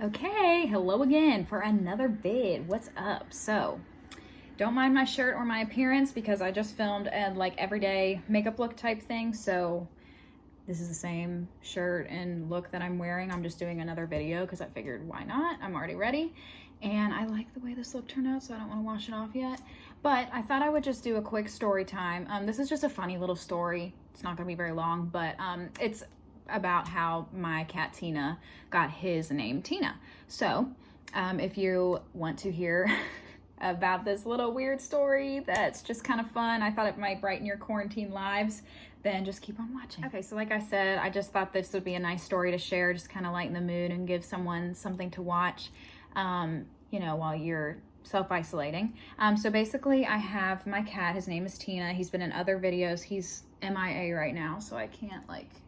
Okay, hello again for another vid. What's up? So, don't mind my shirt or my appearance because I just filmed a everyday makeup look type thing. So, this is the same shirt and look that I'm wearing. I'm just doing another video because I figured why not? I'm already ready. And I like the way this look turned out, so I don't want to wash it off yet. But I thought I would just do a quick story time. This is just a funny little story. It's not going to be very long, but it's about how my cat Tina got his name Tina. So if you want to hear about this little weird story that's just kind of fun, I thought it might brighten your quarantine lives, then just keep on watching. Okay, so like I said, I just thought this would be a nice story to share, just kind of lighten the mood and give someone something to watch, while you're self-isolating. So basically I have my cat, his name is Tina. He's been in other videos. He's MIA right now, so I can't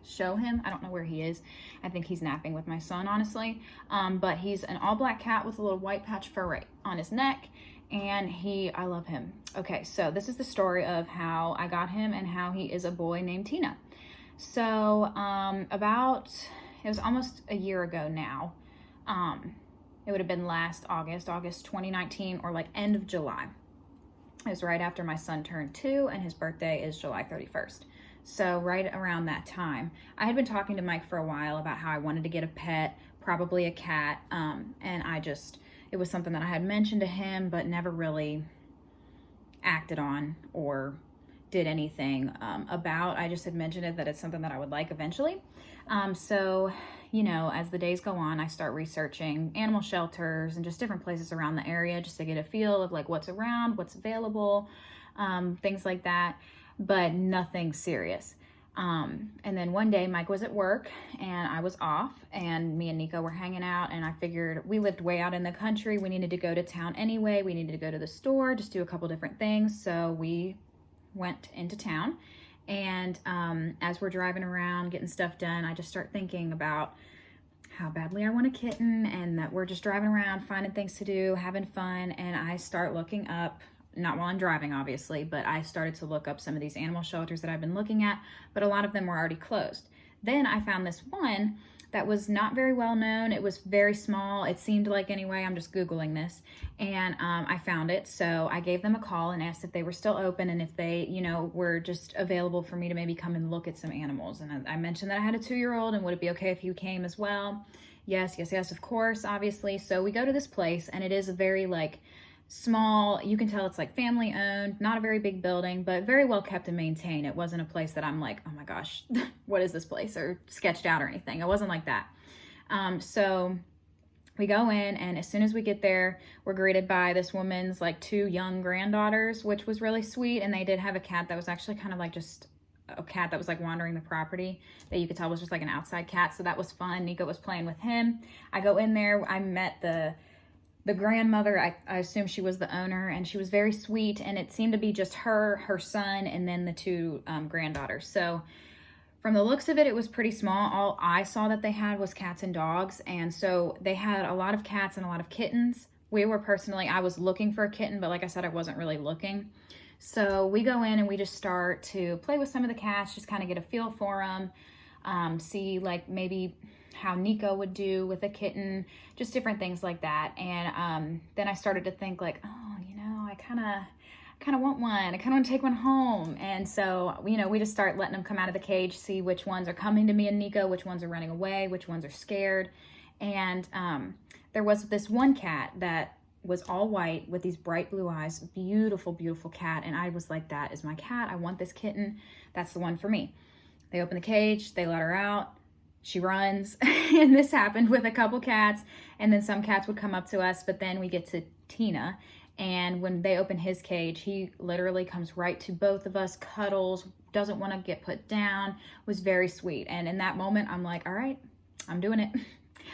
show him. I don't know where he is. I think he's napping with my son, honestly. But he's an all black cat with a little white patch fur right on his neck, and I love him. Okay, so this is the story of how I got him and how he is a boy named Tina. So it was almost a year ago now. It would have been last August 2019, or end of July. It was right after my son turned 2, and his birthday is July 31st. So right around that time, I had been talking to Mike for a while about how I wanted to get a pet, probably a cat. And it was something that I had mentioned to him, but never really acted on or did anything about. I just had mentioned it, that it's something that I would like eventually. So, as the days go on, I start researching animal shelters and just different places around the area just to get a feel of what's around, what's available, things like that, but nothing serious. And then one day Mike was at work and I was off, and me and Nico were hanging out, and I figured we lived way out in the country. We needed to go to town anyway. We needed to go to the store, just do a couple different things. So we went into town, and as we're driving around getting stuff done, I just start thinking about how badly I want a kitten, and that we're just driving around finding things to do, having fun. And I start looking up, not while I'm driving obviously, but I started to look up some of these animal shelters that I've been looking at, but a lot of them were already closed. Then I found this one that was not very well known. It was very small, it seemed like, anyway. I'm just Googling this, and I found it. So I gave them a call and asked if they were still open, and if they, were just available for me to maybe come and look at some animals. And I mentioned that I had a 2-year-old, and would it be okay if you came as well? Yes, of course, obviously. So we go to this place, and it is a very small, you can tell it's family owned, not a very big building, but very well kept and maintained. It wasn't a place that I'm like, oh my gosh, what is this place, or sketched out or anything. It wasn't like that. So we go in, and as soon as we get there, we're greeted by this woman's 2 young granddaughters, which was really sweet. And they did have a cat that was actually kind of just a cat that was wandering the property, that you could tell was just an outside cat. So that was fun. Nico was playing with him. I go in there, I met the grandmother. I assume she was the owner, and she was very sweet, and it seemed to be just her son, and then the 2 granddaughters. So from the looks of it, it was pretty small. All I saw that they had was cats and dogs, and so they had a lot of cats and a lot of kittens. I was looking for a kitten, but like I said, I wasn't really looking. So we go in and we just start to play with some of the cats, just kind of get a feel for them, see maybe how Nico would do with a kitten, just different things like that. And then I started to think I kind of want one. I kind of want to take one home. And so, we just start letting them come out of the cage, see which ones are coming to me and Nico, which ones are running away, which ones are scared. And there was this one cat that was all white with these bright blue eyes, beautiful, beautiful cat. And I was like, that is my cat. I want this kitten. That's the one for me. They open the cage, they let her out. She runs, and this happened with a couple cats, and then some cats would come up to us. But then we get to Tina, and when they open his cage, he literally comes right to both of us, cuddles, doesn't want to get put down, was very sweet. And in that moment, I'm like, all right, I'm doing it.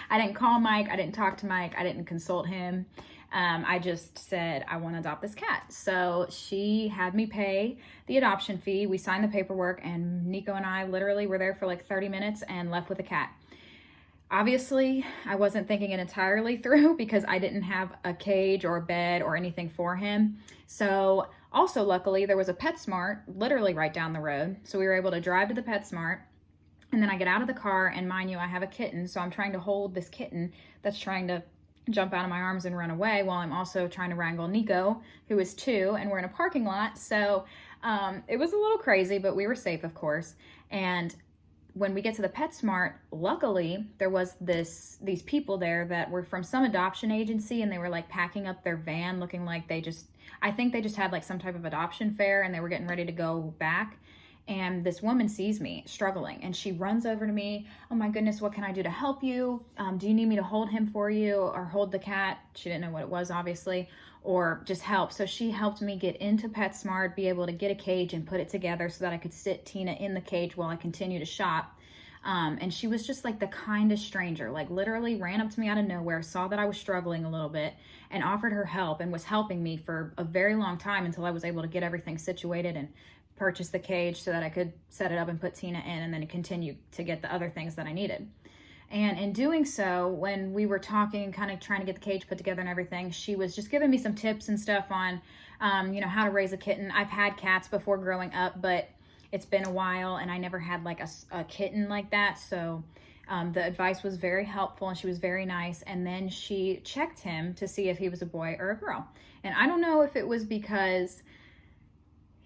I didn't call Mike, I didn't talk to Mike, I didn't consult him. I just said, I want to adopt this cat. So she had me pay the adoption fee. We signed the paperwork, and Nico and I literally were there for 30 minutes and left with a cat. Obviously, I wasn't thinking it entirely through because I didn't have a cage or a bed or anything for him. So also, luckily, there was a PetSmart literally right down the road. So we were able to drive to the PetSmart, And then I get out of the car, and mind you, I have a kitten, so I'm trying to hold this kitten that's trying to jump out of my arms and run away while I'm also trying to wrangle Nico, who is 2, and we're in a parking lot. So it was a little crazy, but we were safe, of course. And when we get to the PetSmart, luckily there was these people there that were from some adoption agency, and they were like packing up their van looking like I think they just had like some type of adoption fair, and they were getting ready to go back. And this woman sees me struggling, and she runs over to me. Oh my goodness, what can I do to help you? Do you need me to hold him for you, or hold the cat? She didn't know what it was, obviously, or just help. So she helped me get into PetSmart, be able to get a cage and put it together so that I could sit Tina in the cage while I continue to shop. And she was just like the kindest stranger, like literally ran up to me out of nowhere, saw that I was struggling a little bit, and offered her help, and was helping me for a very long time until I was able to get everything situated and purchase the cage so that I could set it up and put Tina in, and then continue to get the other things that I needed. And in doing so, when we were talking, kind of trying to get the cage put together and everything, she was just giving me some tips and stuff on, how to raise a kitten. I've had cats before growing up, but it's been a while, and I never had like a kitten like that. So the advice was very helpful, and she was very nice. And then she checked him to see if he was a boy or a girl. And I don't know if it was because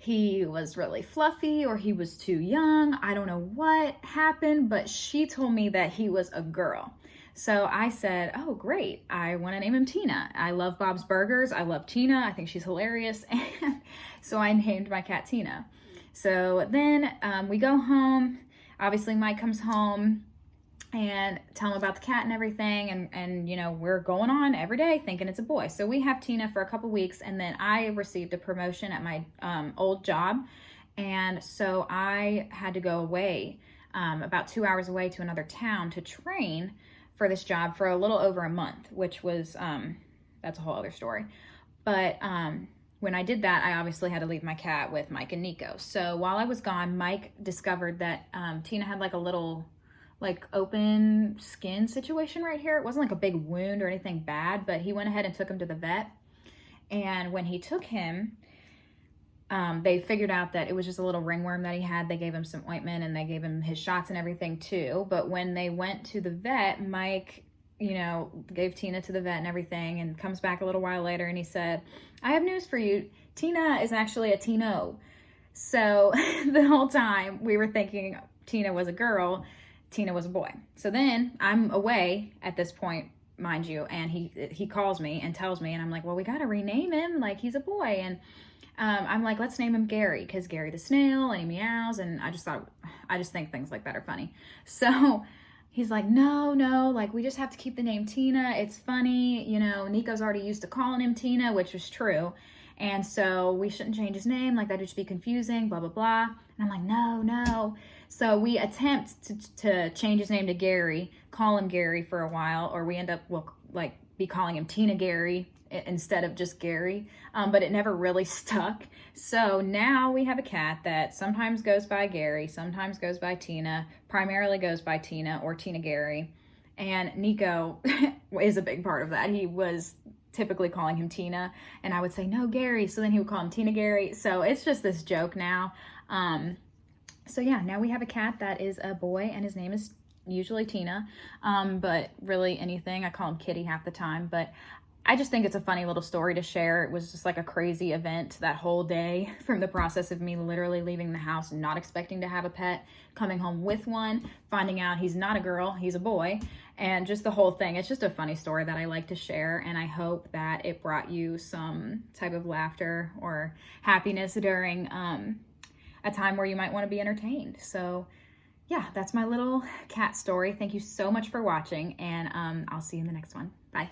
he was really fluffy or he was too young. I don't know what happened, but she told me that he was a girl. So I said, oh, great. I want to name him Tina. I love Bob's Burgers. I love Tina. I think she's hilarious. And so I named my cat Tina. So then we go home. Obviously, Mike comes home and tell him about the cat and everything. And we're going on every day thinking it's a boy. So we have Tina for a couple weeks, and then I received a promotion at my old job. And so I had to go away, about 2 hours away to another town to train for this job for a little over a month, which was, that's a whole other story. But when I did that, I obviously had to leave my cat with Mike and Nico. So while I was gone, Mike discovered that Tina had like a little open skin situation right here. It wasn't like a big wound or anything bad, but he went ahead and took him to the vet. And when he took him, they figured out that it was just a little ringworm that he had. They gave him some ointment, and they gave him his shots and everything too. But when they went to the vet, Mike, gave Tina to the vet and everything, and comes back a little while later, and he said, I have news for you. Tina is actually a Tino. So the whole time we were thinking Tina was a girl, Tina was a boy. So then I'm away at this point, mind you, and he calls me and tells me, and I'm like, well, we got to rename him. Like, he's a boy. And I'm like, let's name him Gary, because Gary the snail, and he meows. And I just think things like that are funny. So he's like, no, like, we just have to keep the name Tina. It's funny. Nico's already used to calling him Tina, which was true. And so we shouldn't change his name. Like, that'd just be confusing, blah, blah, blah. And I'm like, no. So we attempt to change his name to Gary, call him Gary for a while, or we end up, be calling him Tina Gary instead of just Gary. But it never really stuck. So now we have a cat that sometimes goes by Gary, sometimes goes by Tina, primarily goes by Tina or Tina Gary. And Nico is a big part of that. He was typically calling him Tina, and I would say, no, Gary. So then he would call him Tina Gary. So it's just this joke now. So yeah, now we have a cat that is a boy, and his name is usually Tina. But really anything, I call him Kitty half the time. But I just think it's a funny little story to share. It was just like a crazy event that whole day, from the process of me literally leaving the house, not expecting to have a pet, coming home with one, finding out he's not a girl, he's a boy, and just the whole thing. It's just a funny story that I like to share, and I hope that it brought you some type of laughter or happiness during a time where you might want to be entertained. So yeah, that's my little cat story. Thank you so much for watching, and I'll see you in the next one. Bye.